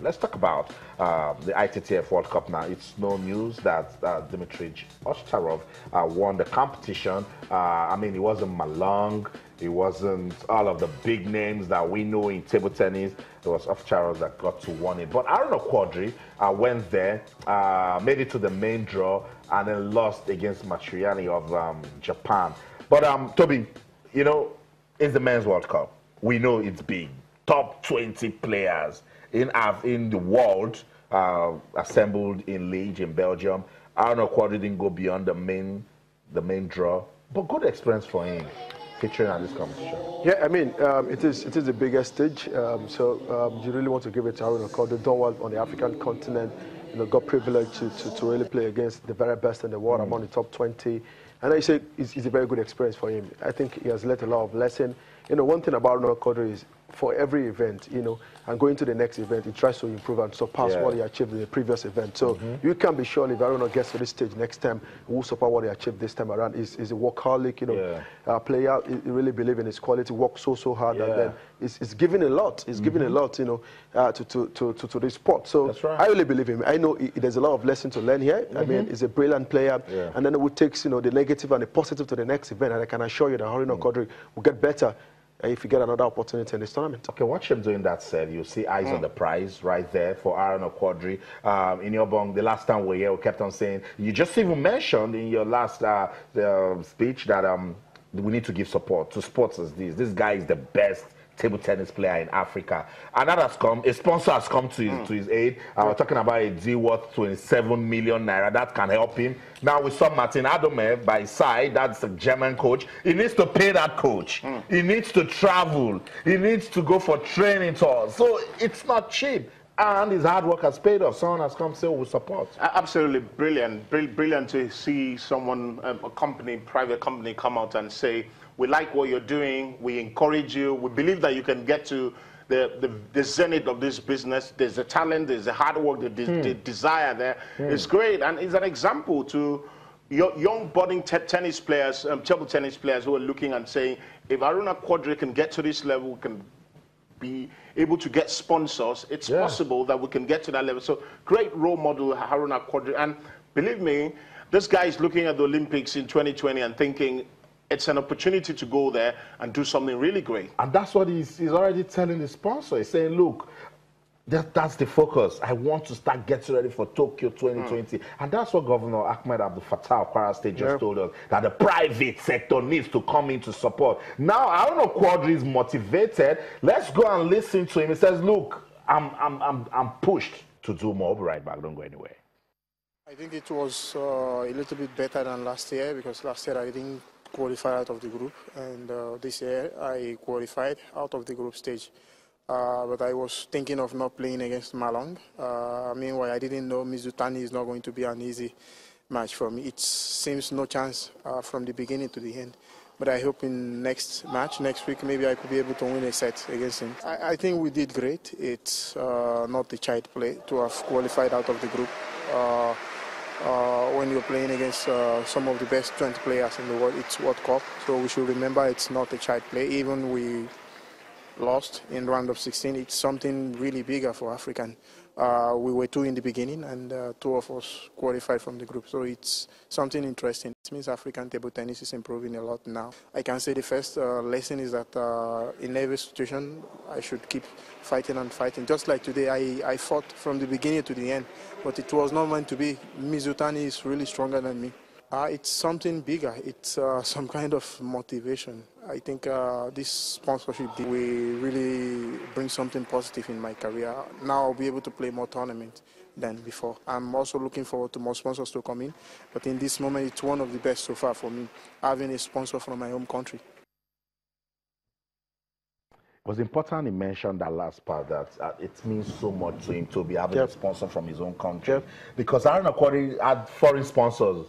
Let's talk about the ITTF World Cup now. It's no news that Dmitry Ovtcharov won the competition. I mean, it wasn't Malong. It wasn't all of the big names that we know in table tennis. It was Ovtcharov that got to win it. But I don't know, Quadri went there, made it to the main draw, and then lost against Mizutani of Japan. But Toby, you know, it's the men's World Cup. We know it's big. Top 20 players in the world assembled in Liege in Belgium. I don't know, Quadri didn't go beyond the main draw, but good experience for him featuring at this competition. Yeah, I mean, it is the biggest stage, so you really want to give it to Aaron Quadri. Done well on the African continent, you know, got privileged to really play against the very best in the world among the top 20. And I say it's a very good experience for him. I think he has learned a lot of lesson. You know, one thing about Aaron Quadri is for every event, you know, and going to the next event, he tries to improve and surpass what he achieved in the previous event. So you can be sure if Aaron gets to this stage next time, he will support what he achieved this time around. He's a workaholic, you know, player. He really believes in his quality, works so hard, and then it's giving a lot. He's giving a lot, you know, to this sport. So I really believe him. I know there's a lot of lesson to learn here. I mean, he's a brilliant player, and then it will take, you know, the negative and the positive to the next event. And I can assure you that Aaron Quadri will get better if you get another opportunity in this tournament. Okay, watch him doing that said. You see eyes on the prize right there for Aaron Quadri. In your bong, the last time we were here, we kept on saying, you just even mentioned in your last speech that we need to give support to sports as this. This guy is the best table tennis player in Africa. And that has come, a sponsor has come to his aid. We're talking about a deal worth 27 million naira. That can help him. Now we saw Martin Adomeh by his side. That's a German coach. He needs to pay that coach. He needs to travel. He needs to go for training tours. So it's not cheap. And his hard work has paid off. Someone has come say, we support. Absolutely brilliant. Brilliant to see someone, a company, private company, come out and say, we like what you're doing. We encourage you. We believe that you can get to the zenith of this business. There's the talent, there's the hard work, the desire there. It's great. And it's an example to young budding tennis players, table tennis players who are looking and saying, if Aaron Quadri can get to this level, can be able to get sponsors, it's possible that we can get to that level. So great role model, Aaron Quadri. And believe me, this guy is looking at the Olympics in 2020 and thinking, it's an opportunity to go there and do something really great. And that's what he's already telling his sponsor. He's saying, look, that's the focus. I want to start getting ready for Tokyo 2020. And that's what Governor Ahmed Abdul Fattah of Kwara State just told us, that the private sector needs to come in to support. Now, I don't know, Quadri is motivated. Let's go and listen to him. He says, look, I'm pushed to do more. I'll be right back. Don't go anywhere. I think it was a little bit better than last year, because last year I didn't qualify out of the group, and this year I qualified out of the group stage. But I was thinking of not playing against Malong. Meanwhile, I didn't know Mizutani is not going to be an easy match for me. It seems no chance from the beginning to the end. But I hope in next match, next week, maybe I could be able to win a set against him. I think we did great. It's not a child play to have qualified out of the group. When you're playing against some of the best 20 players in the world, it's World Cup. So we should remember it's not a child play. Even we lost in round of 16, it's something really bigger for African. We were two in the beginning, and two of us qualified from the group. So it's something interesting. It means African table tennis is improving a lot now. I can say the first lesson is that in every situation, I should keep fighting and fighting. Just like today, I fought from the beginning to the end, but it was not meant to be. Mizutani is really stronger than me. It's something bigger. It's some kind of motivation. I think this sponsorship will really bring something positive in my career. Now I'll be able to play more tournaments than before. I'm also looking forward to more sponsors to come in. But in this moment, it's one of the best so far for me, having a sponsor from my home country. It was important he mentioned that last part, that it means so much to him to be having a sponsor from his own country. Because Aaron Quadri had foreign sponsors.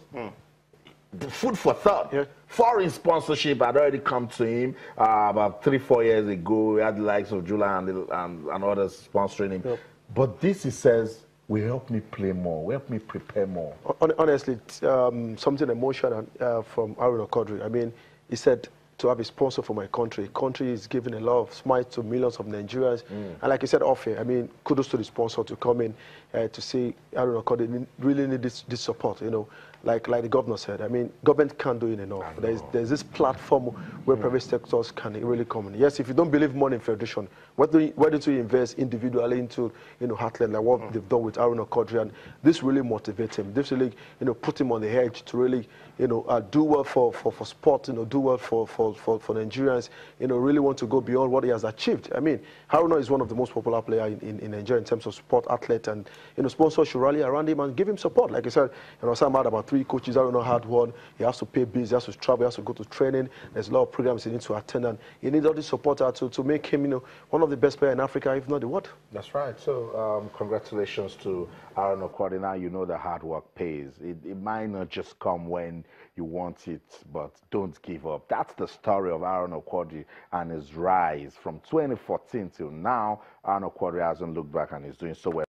The food for thought. Foreign sponsorship had already come to him about 3-4 years ago. We had the likes of Julia and others sponsoring him. But this, he says, will help me play more, will help me prepare more. Honestly, something emotional from Aaron Quadri. I mean, he said, to have a sponsor for my country. Country is giving a lot of smiles to millions of Nigerians. And like you said, off here, I mean, kudos to the sponsor to come in to say, I don't know, they really need this support, you know. Like the governor said, I mean, government can't do it enough. There's this platform where private sectors can really come in. Yes, if you don't believe money in federation, why don't you invest individually into, you know, athletes like what they've done with Aaron Quadri? And this really motivates him. This really, you know, put him on the edge to really, you know, do well for sport, you know, do well for Nigerians, you know, really want to go beyond what he has achieved. I mean, Haruna is one of the most popular players in Nigeria in terms of sport athlete, and, you know, sponsors should rally around him and give him support. Like I said, you know, Sam had about 3 coaches. I don't know had one. He has to pay bills. He has to travel. He has to go to training. There's a lot of programs he needs to attend, and he needs all this support to make him, you know, one of the best players in Africa, if not the world. That's right. So congratulations to Aaron Quadri. Now you know the hard work pays. It might not just come when you want it, but don't give up. That's the story of Aaron Quadri and his rise from 2014 till now. Aaron Quadri hasn't looked back and is doing so well.